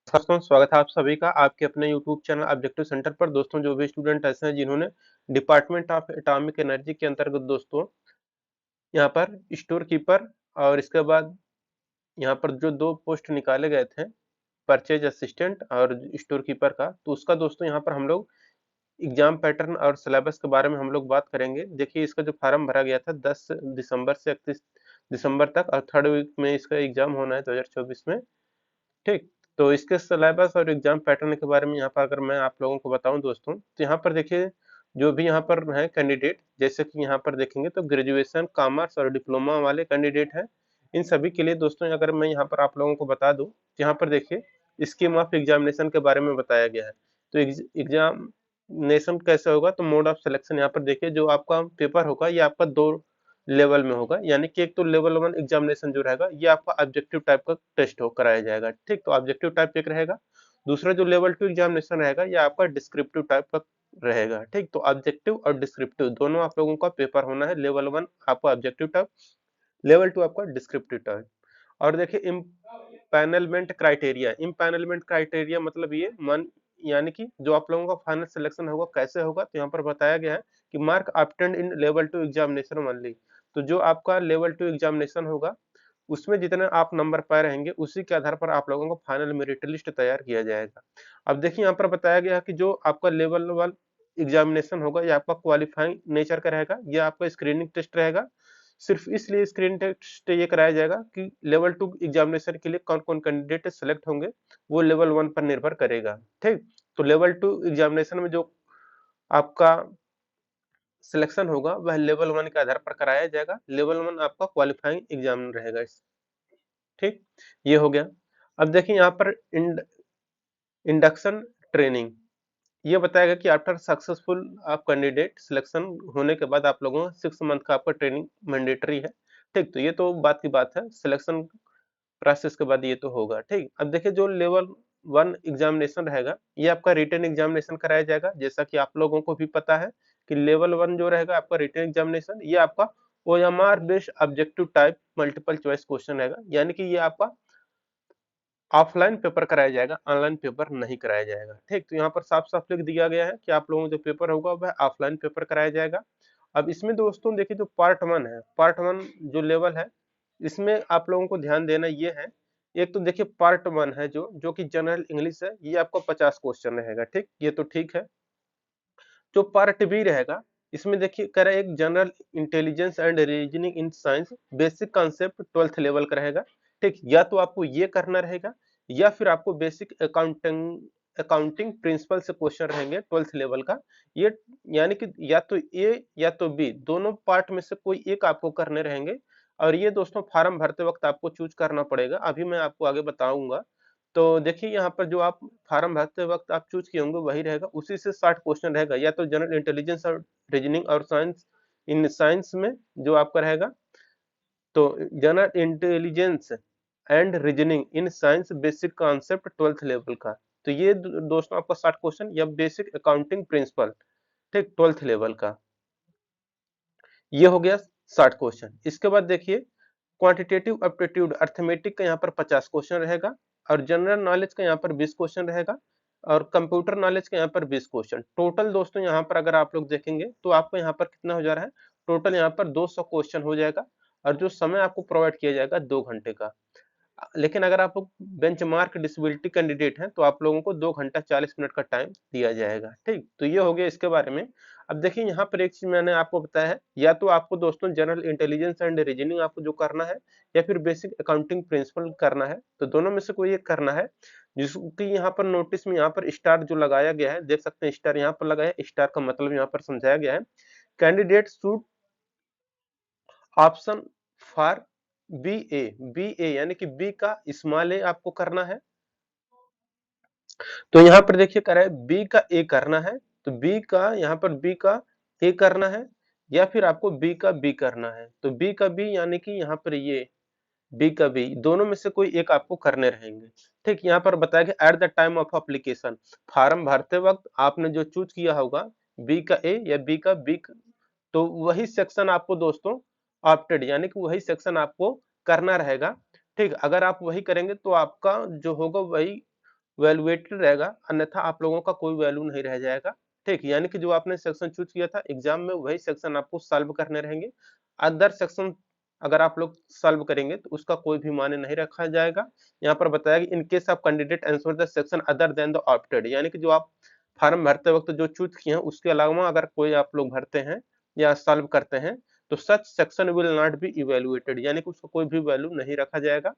दोस्तों स्वागत है आप सभी का आपके अपने YouTube चैनल ऑब्जेक्टिव सेंटर पर। दोस्तों जो भी स्टूडेंट ऐसे हैं जिन्होंने डिपार्टमेंट ऑफ एटॉमिक एनर्जी के अंतर्गत दोस्तों यहाँ पर स्टोर कीपर और इसके बाद यहाँ पर जो दो पोस्ट निकाले गए थे, परचेज असिस्टेंट और स्टोर कीपर का, तो उसका दोस्तों यहाँ पर हम लोग एग्जाम पैटर्न और सिलेबस के बारे में हम लोग बात करेंगे। देखिए इसका जो फॉर्म भरा गया था 10 दिसंबर से 31 दिसंबर तक और थर्ड वीक में इसका एग्जाम होना है 2024 में। ठीक, तो इसके सिलेबस और एग्जाम पैटर्न के बारे में यहाँ पर अगर मैं आप लोगों को बताऊं दोस्तों, तो यहाँ पर देखिए जो भी यहाँ पर है कैंडिडेट, जैसे कि यहाँ पर देखेंगे तो ग्रेजुएशन कॉमर्स और डिप्लोमा वाले कैंडिडेट हैं। इन सभी के लिए दोस्तों अगर मैं यहाँ पर आप लोगों को बता दूं, तो यहाँ पर देखिए स्कीम ऑफ एग्जामिनेशन के बारे में बताया गया है। तो एग्जामिनेशन कैसे होगा, तो मोड ऑफ सिलेक्शन यहाँ पर देखिए जो आपका पेपर होगा ये आपका दो लेवल में होगा, यानी कि एक तो लेवल 1 एग्जामिनेशन जो रहेगा ये आपका ऑब्जेक्टिव टाइप का टेस्ट हो कराया जाएगा। ठीक, तो ऑब्जेक्टिव टाइप एक रहेगा। दूसरा जो लेवल 2 एग्जामिनेशन रहेगा ये आपका डिस्क्रिप्टिव टाइप का रहेगा। ठीक, तो ऑब्जेक्टिव और डिस्क्रिप्टिव दोनों आप लोगों का पेपर होना है। लेवल 1 आपका ऑब्जेक्टिव टाइप, लेवल 2 आपका डिस्क्रिप्टिव टाइप। और देखिए इम्पैनलमेंट क्राइटेरिया मतलब ये मन, यानी कि जो आप लोगों का फाइनल सिलेक्शन होगा कैसे होगा, तो यहाँ पर बताया गया है कि mark obtained in level 2 examination only. तो जो आपका लेवल 2 एग्जामिनेशन होगा उसमें जितने आप नंबर पाए रहेंगे उसी के आधार पर आप लोगों को फाइनल मेरिट लिस्ट तैयार किया जाएगा। अब देखिए यहाँ पर बताया गया है कि जो आपका लेवल 1 एग्जामिनेशन होगा ये आपका क्वालिफाइंग नेचर का रहेगा, ये आपका स्क्रीनिंग टेस्ट रहेगा। सिर्फ इसलिए स्क्रीन टेस्ट ये कराया जाएगा कि लेवल 2 एग्जामिनेशन के लिए कौन कौन कैंडिडेट सेलेक्ट होंगे वो लेवल 1 पर निर्भर करेगा। ठीक, तो लेवल 2 एग्जामिनेशन में जो आपका सिलेक्शन होगा वह लेवल 1 के आधार पर कराया जाएगा। लेवल 1 आपका क्वालिफाइंग एग्जाम रहेगा। ठीक, ये हो गया। अब देखिए यहाँ पर इंडक्शन ट्रेनिंग ये बताएगा कि आफ्टर सक्सेसफुल आप कैंडिडेट सिलेक्शन होने के बाद आप लोगों को 6 मंथ का आपका ट्रेनिंग मैंडेटरी है। ठीक, तो ये तो बात की बात है, सिलेक्शन प्रोसेस के बाद ये तो होगा। ठीक, अब देखिए जो लेवल 1 एग्जामिनेशन रहेगा ये आपका रिटन एग्जामिनेशन कराया जाएगा। जैसा कि आप लोगों को भी पता है कि लेवल 1 जो रहेगा आपका रिटन एग्जामिनेशन ये आपका OMR based objective type multiple choice question रहेगा, यानी कि ये आपका ऑफलाइन पेपर कराया जाएगा, ऑनलाइन पेपर नहीं कराया जाएगा। ठीक, तो यहाँ पर साफ-साफ लिख दिया गया है कि आप लोगों का जो पेपर होगा वह ऑफलाइन पेपर कराया जाएगा। अब इसमें दोस्तों देखिए जो पार्ट 1 है, पार्ट 1 जो लेवल है, इसमें आप लोगों को ध्यान देना ये है, एक तो देखिए पार्ट 1 है जो कि जनरल इंग्लिश है, ये आपका 50 क्वेश्चन रहेगा। ठीक, ये तो ठीक है। जो पार्ट बी रहेगा इसमें देखिए कह रहा है एक general intelligence and reasoning in science basic concept 12th level का रहेगा। ठीक, या तो आपको ये करना रहेगा या फिर आपको बेसिक अकाउंटिंग प्रिंसिपल से क्वेश्चन रहेंगे 12th लेवल का। ये यानी कि या तो ए या तो बी दोनों पार्ट में से कोई एक आपको करने रहेंगे। और ये दोस्तों फॉर्म भरते वक्त आपको चूज करना पड़ेगा, अभी मैं आपको आगे बताऊंगा। तो देखिए यहाँ पर जो आप फॉर्म भरते वक्त आप चूज किए होंगे वही रहेगा, उसी से 60 क्वेश्चन रहेगा, या तो जनरल इंटेलिजेंस और रीजनिंग और साइंस, इन साइंस में जो आपका रहेगा तो general intelligence and reasoning in science basic concept 12th level का। तो ये दोस्तों आपका 60 क्वेश्चन या बेसिक अकाउंटिंग प्रिंसिपल, ठीक, 12th लेवल का, ये हो गया 60 क्वेश्चन। इसके बाद देखिए क्वांटिटेटिव एप्टीट्यूड अर्थमेटिक का यहाँ पर 50 क्वेश्चन रहेगा और जनरल नॉलेज का यहाँ पर 20 क्वेश्चन रहेगा और कंप्यूटर नॉलेज का यहाँ पर 20 क्वेश्चन। टोटल दोस्तों यहाँ पर अगर आप लोग देखेंगे तो आपको यहाँ पर कितना हो जा रहा है, टोटल यहाँ पर 200 क्वेश्चन हो जाएगा और जो समय आपको प्रोवाइड किया जाएगा 2 घंटे का। लेकिन अगर आप लोग बेंचमार्क डिसेबिलिटी कैंडिडेट हैं तो आप लोगों को 2 घंटा 40 मिनट का टाइम दिया जाएगा। ठीक, तो ये हो गया इसके बारे में। अब देखिए यहाँ पर एक चीज मैंने आपको बताया है, या तो आपको दोस्तों जनरल इंटेलिजेंस एंड रीजनिंग आपको जो करना है या फिर बेसिक अकाउंटिंग प्रिंसिपल करना है, तो दोनों में से कोई एक करना है। जिसकी यहाँ पर नोटिस में यहाँ पर स्टार जो लगाया गया है, देख सकते हैं स्टार यहाँ पर लगाया है, स्टार का मतलब यहाँ पर समझाया गया है candidate should option for B A यानी कि बी का स्मॉल ए आपको करना है। तो यहाँ पर देखिए कह रहा है बी का ए करना है, तो बी का यहाँ पर बी का ए करना है या फिर आपको बी का बी करना है। तो बी का बी यानी कि यहाँ पर ये बी का बी दोनों में से कोई एक आपको करने रहेंगे। ठीक, यहाँ पर बताया गया at the time of application, form भरते वक्त आपने जो चूज किया होगा बी का ए या बी का बी, तो वही सेक्शन आपको दोस्तों ऑप्टेड यानी कि वही सेक्शन आपको करना रहेगा। ठीक, अगर आप वही करेंगे तो आपका जो होगा वही वैल्यूएटेड रहेगा, अन्यथा आप लोगों का कोई वैल्यू नहीं रह जाएगा। ठीक, यानी कि जो आपने सेक्शन चूज किया था एग्जाम में वही सेक्शन आपको सॉल्व करने रहेंगे। अदर सेक्शन अगर आप लोग सॉल्व करेंगे तो उसका कोई भी मायने नहीं रखा जाएगा। यहाँ पर बताया कि in case of candidate answer the section other than the opted, यानी कि जो आप फॉर्म भरते वक्त जो चूज किए हैं उसके अलावा अगर कोई आप लोग भरते हैं या सॉल्व करते हैं तो such section will not be evaluated, यानी कि उसका कोई भी वैल्यू नहीं रखा जाएगा।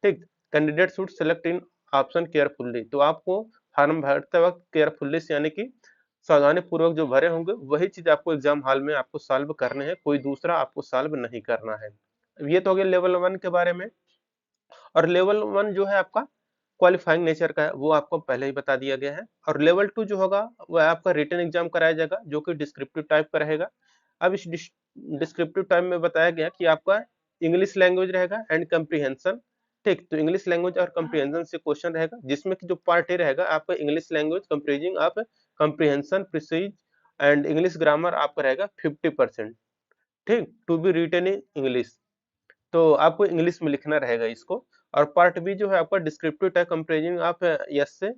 ठीक, candidate should select in option carefully, तो आपको फॉर्म भरते वक्त केयरफुल्ली यानी कि सावधानी पूर्वक जो भरे होंगे वही चीज आपको एग्जाम हॉल में आपको सॉल्व करने हैं, कोई दूसरा आपको सॉल्व नहीं करना है। ये तो हो गया लेवल 1 के बारे में। और लेवल 1 जो है आपका क्वालिफाइंग नेचर का है, वो आपको पहले ही बता दिया गया है। और लेवल 2 जो होगा वह आपका रिटन एग्जाम कराया जाएगा जो कि डिस्क्रिप्टिव टाइप का रहेगा। अब इस डिस्क्रिप्टिव टाइप में बताया गया कि आपका इंग्लिश लैंग्वेज रहेगा एंड कंप्रीहेंशन। ठीक, तो इंग्लिश लैंग्वेज और कंप्रीहेंशन से क्वेश्चन रहेगा, जिसमें कि जो पार्ट ए रहेगा आपका English language comprising of comprehension precis and English grammar आपका रहेगा 50%। ठीक, to be written in English, तो आपको इंग्लिश में लिखना रहेगा इसको। और पार्ट बी जो है आपका डिस्क्रिप्टिव टाइप कंपेरिजन आप यस से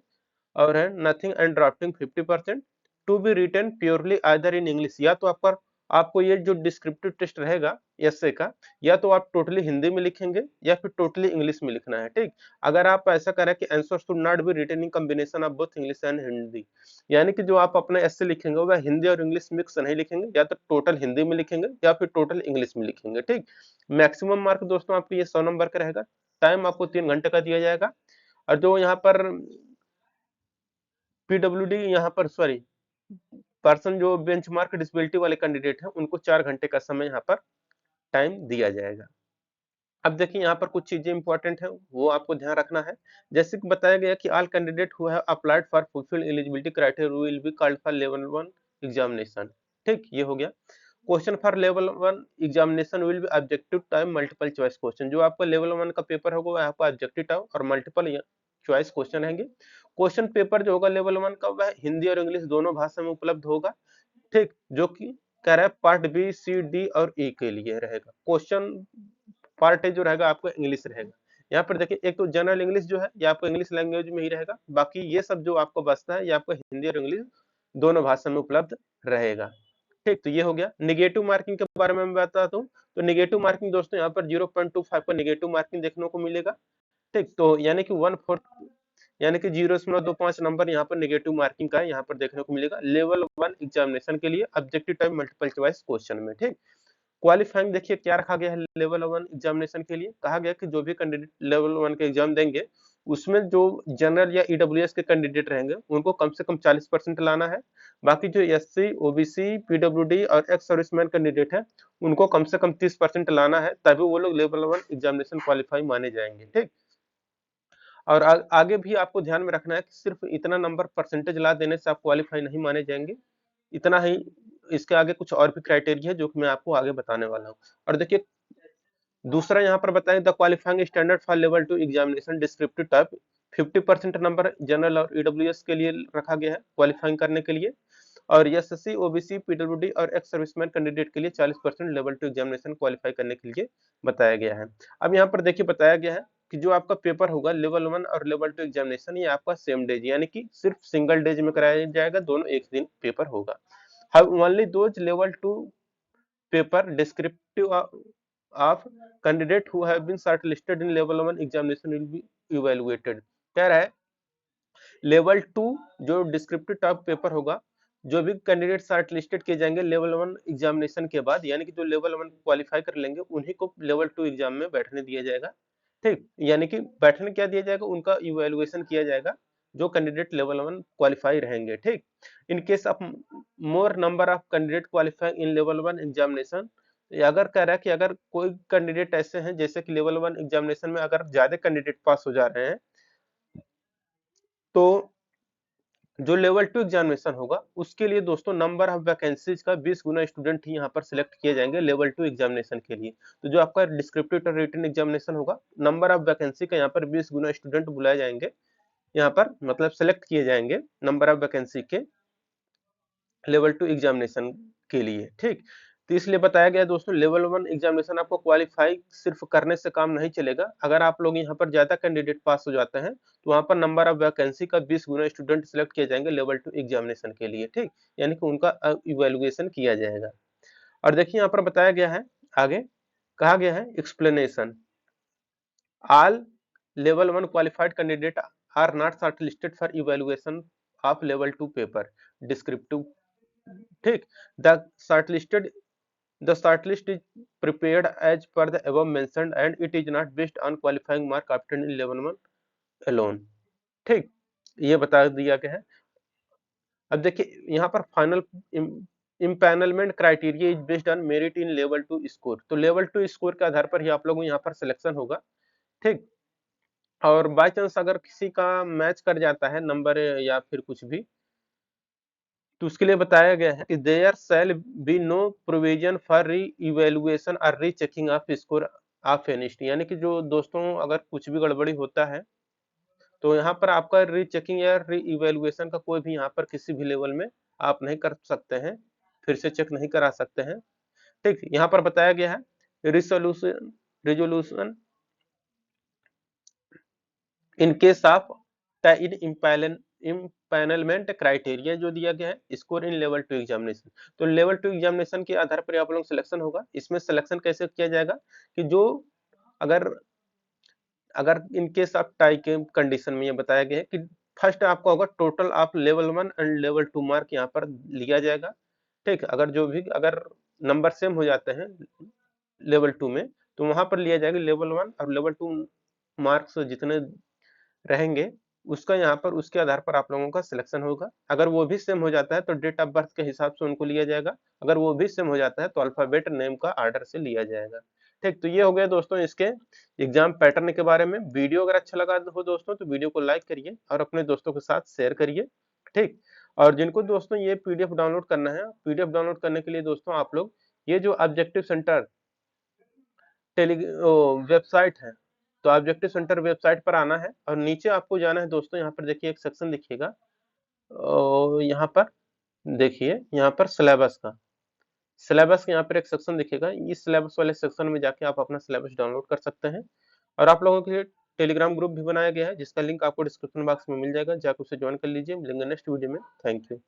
और है nothing and drafting 50%, to be written purely either in English, या तो आपका आपको ये जो डिस्क्रिप्टिव टेस्ट रहेगा एसए का, या तो आप टोटली हिंदी में लिखेंगे या फिर टोटली इंग्लिश में लिखना है। ठीक, अगर आप ऐसा करें कि answer should not be written in combination of both English and Hindi, यानी कि जो आप अपने एसए लिखेंगे वह हिंदी और इंग्लिश मिक्स नहीं लिखेंगे, या तो टोटल हिंदी में लिखेंगे या फिर टोटल इंग्लिश में लिखेंगे। ठीक, मैक्सिमम मार्क दोस्तों आपके ये 100 नंबर का रहेगा। टाइम आपको 3 घंटे का दिया जाएगा। और जो यहाँ पर पीडब्ल्यूडी यहाँ पर सॉरी पर्सन जो बेंचमार्क डिसेबिलिटी वाले कैंडिडेट हैं उनको 4 घंटे का समय यहाँ पर टाइम दिया जाएगा। अब देखिए यहाँ पर कुछ चीजें इंपॉर्टेंट है वो आपको ध्यान रखना है। जैसे कि बताया गया कि all candidate who have applied for fulfil eligibility criteria will be called for level 1 examination. ठीक, ये हो गया। Question for level 1 examination will be objective time multiple choice question, जो आपका लेवल 1 का पेपर होगा वह आपका ऑब्जेक्टिव टाइम और मल्टीपल चॉइस क्वेश्चन रहेंगे। क्वेश्चन पेपर जो होगा लेवल 1 का वह हिंदी और इंग्लिश दोनों भाषा में उपलब्ध होगा। ठीक, जो कि कह रहा है पार्ट बी सी डी और ई के लिए रहेगा। क्वेश्चन पार्ट ए जो रहेगा आपको इंग्लिश रहेगा। यहाँ पर देखिए एक तो जनरल इंग्लिश जो है ये आपको इंग्लिश लैंग्वेज में ही रहेगा, बाकी ये सब जो आपको बचता है ये आपको हिंदी और इंग्लिश दोनों भाषा में उपलब्ध रहेगा। ठीक, तो ये हो गया। निगेटिव मार्किंग के बारे में मैं बताता हूँ। तो निगेटिव मार्किंग दोस्तों यहाँ पर 0.25 का निगेटिव मार्किंग देखने को मिलेगा। ठीक, तो यानी कि 1/4 यानी कि 0.25 नंबर यहाँ पर नेगेटिव मार्किंग का यहाँ पर देखने को मिलेगा लेवल 1 एग्जामिनेशन के लिए objective type multiple choice question में। ठीक, क्वालिफाइंग देखिए क्या रखा गया है लेवल 1 एग्जामिनेशन के लिए, कहा गया कि जो भी कैंडिडेट लेवल 1 के एग्जाम देंगे उसमें जो जनरल या ईडब्ल्यूएस के कैंडिडेट रहेंगे उनको कम से कम 40% लाना है। बाकी जो एससी ओबीसी पीडब्ल्यूडी और एक्स सर्विसमैन कैंडिडेट है उनको कम से कम 30% लाना है, तभी वो लोग लेवल 1 एग्जामिनेशन क्वालिफाई माने जाएंगे। ठीक, और आगे भी आपको ध्यान में रखना है कि सिर्फ इतना नंबर परसेंटेज ला देने से आप क्वालिफाई नहीं माने जाएंगे, इतना ही। इसके आगे कुछ और भी क्राइटेरिया है जो कि मैं आपको आगे बताने वाला हूँ। और देखिए दूसरा यहाँ पर बताएं the qualifying standard for level 2 examination descriptive type 50% number general और ईडब्ल्यूएस के लिए रखा गया है क्वालिफाइंग करने के लिए, और एसएससी ओबीसी पीडब्ल्यूडी और एक्स सर्विसमैन कैंडिडेट के लिए 40% लेवल 2 एग्जामिनेशन क्वालिफाई करने के लिए बताया गया है। अब यहाँ पर देखिए बताया गया है कि जो आपका पेपर होगा लेवल 1 और लेवल 2 एग्जामिनेशन ये आपका सेम डेज यानी कि सिर्फ सिंगल डेज में कराया जाएगा, दोनों एक दिन पेपर होगा। Only those level 2 paper descriptive of candidate who have been shortlisted in level 1 examination will be evaluated। कह रहा है लेवल 2 जो डिस्क्रिप्टिव टाइप पेपर होगा, जो भी कैंडिडेट शॉर्टलिस्टेड किए जाएंगे लेवल 1 एग्जामिनेशन के बाद, यानी कि जो लेवल 1 क्वालिफाई कर लेंगे उन्हीं को लेवल 2 एग्जाम में बैठने दिया जाएगा। ठीक, यानी कि बैठने क्या दिया जाएगा, उनका इवैल्यूएशन किया जाएगा जो कैंडिडेट लेवल 1 क्वालिफाई रहेंगे। ठीक, in case of more number of candidate qualify in level 1 examination, अगर कह रहा है कि अगर कोई कैंडिडेट ऐसे हैं जैसे कि लेवल 1 एग्जामिनेशन में अगर ज्यादा कैंडिडेट पास हो जा रहे हैं तो जो लेवल 2 एग्जामिनेशन होगा उसके लिए दोस्तों नंबर ऑफ वैकेंसीज का 20 गुना स्टूडेंट ही यहाँ पर सिलेक्ट किए जाएंगे लेवल 2 एग्जामिनेशन के लिए। तो जो आपका डिस्क्रिप्टिव और रिटन एग्जामिनेशन होगा नंबर ऑफ वैकेंसी का यहाँ पर 20 गुना स्टूडेंट बुलाए जाएंगे, यहाँ पर मतलब सेलेक्ट किए जाएंगे नंबर ऑफ वैकेंसी के लेवल 2 एग्जामिनेशन के लिए। ठीक, तो इसलिए बताया गया है दोस्तों, लेवल 1 एग्जामिनेशन आपको क्वालिफाई सिर्फ करने से काम नहीं चलेगा। अगर आप लोग यहाँ पर ज़्यादा कैंडिडेट पास हो जाते हैं, तो वहाँ पर नंबर ऑफ वैकेंसी का 20 गुना स्टूडेंट सिलेक्ट किए जाएंगे लेवल 2 एग्जामिनेशन के लिए, ठीक। यानी कि उनका इवैल्यूएशन किया जाएगा। और देखिए यहाँ पर बताया गया है, आगे कहा गया है explanation, all level 1 qualified candidate are not shortlisted for evaluation of level 2 paper descriptive, ठीक। The shortlisted The shortlist is prepared as per the above mentioned and it is not based on qualifying mark obtained in level 1 alone, ठीक। ये बता दिया गया है। अब देखिए यहाँ पर final empanelment criteria is based on merit in level 2 score. तो लेवल 2 स्कोर के आधार पर ही आप लोगों को यहाँ पर सिलेक्शन होगा, ठीक। और बाय चांस अगर किसी का मैच कर जाता है नंबर या फिर कुछ भी, तो उसके लिए बताया गया है कि there shall be no provision for reevaluation और रीचेकिंग ऑफ स्कोर ऑफ एनिस्ट। यानी कि जो दोस्तों अगर कुछ भी गड़बड़ी होता है, तो यहाँ पर आपका रीचेकिंग या री इवेल्युएशन का कोई भी यहाँ पर किसी भी लेवल में आप नहीं कर सकते हैं, फिर से चेक नहीं करा सकते हैं, ठीक। यहाँ पर बताया गया है resolution resolution in case of in empanelment criteria जो दिया गया है स्कोर इन लेवल 2 एग्जामिनेशन। तो लेवल 2 एग्जामिनेशन के आधार पर आप लोग सिलेक्शन होगा। इसमें सिलेक्शन कैसे किया जाएगा कि जो अगर अगर इन केस ऑफ टाई के कंडीशन में ये बताया गया है कि फर्स्ट आपको होगा total of level 1 and level 2 mark यहाँ पर लिया जाएगा, ठीक। अगर जो भी अगर नंबर सेम हो जाते हैं लेवल 2 में, तो वहां पर लिया जाएगा लेवल 1 और लेवल 2 मार्क्स जितने रहेंगे उसका यहाँ पर उसके आधार पर आप लोगों का सिलेक्शन होगा। अगर वो भी सेम हो जाता है तो डेट ऑफ बर्थ के हिसाब से उनको लिया जाएगा। अगर वो भी सेम हो जाता है तो अल्फाबेट नेम का आर्डर से लिया जाएगा, ठीक। तो ये हो गया दोस्तों इसके एग्जाम पैटर्न के बारे में। वीडियो अगर अच्छा लगा हो दोस्तों तो वीडियो को लाइक करिए और अपने दोस्तों के साथ शेयर करिए, ठीक। और जिनको दोस्तों ये पीडीएफ डाउनलोड करना है, पीडीएफ डाउनलोड करने के लिए दोस्तों आप लोग ये जो ऑब्जेक्टिव सेंटर टेली वेबसाइट है, तो ऑब्जेक्टिव सेंटर वेबसाइट पर आना है और नीचे आपको जाना है दोस्तों। यहाँ पर देखिए एक सेक्शन दिखिएगा, यहाँ पर देखिए यहाँ पर सिलेबस का, सिलेबस के यहाँ पर एक सेक्शन दिखेगा। इस सिलेबस वाले सेक्शन में जाके आप अपना सिलेबस डाउनलोड कर सकते हैं। और आप लोगों के लिए टेलीग्राम ग्रुप भी बनाया गया है जिसका लिंक आपको डिस्क्रिप्शन बॉक्स में मिल जाएगा, जाकर उसे ज्वाइन कर लीजिए। मिलेंगे नेक्स्ट वीडियो में। Thank you.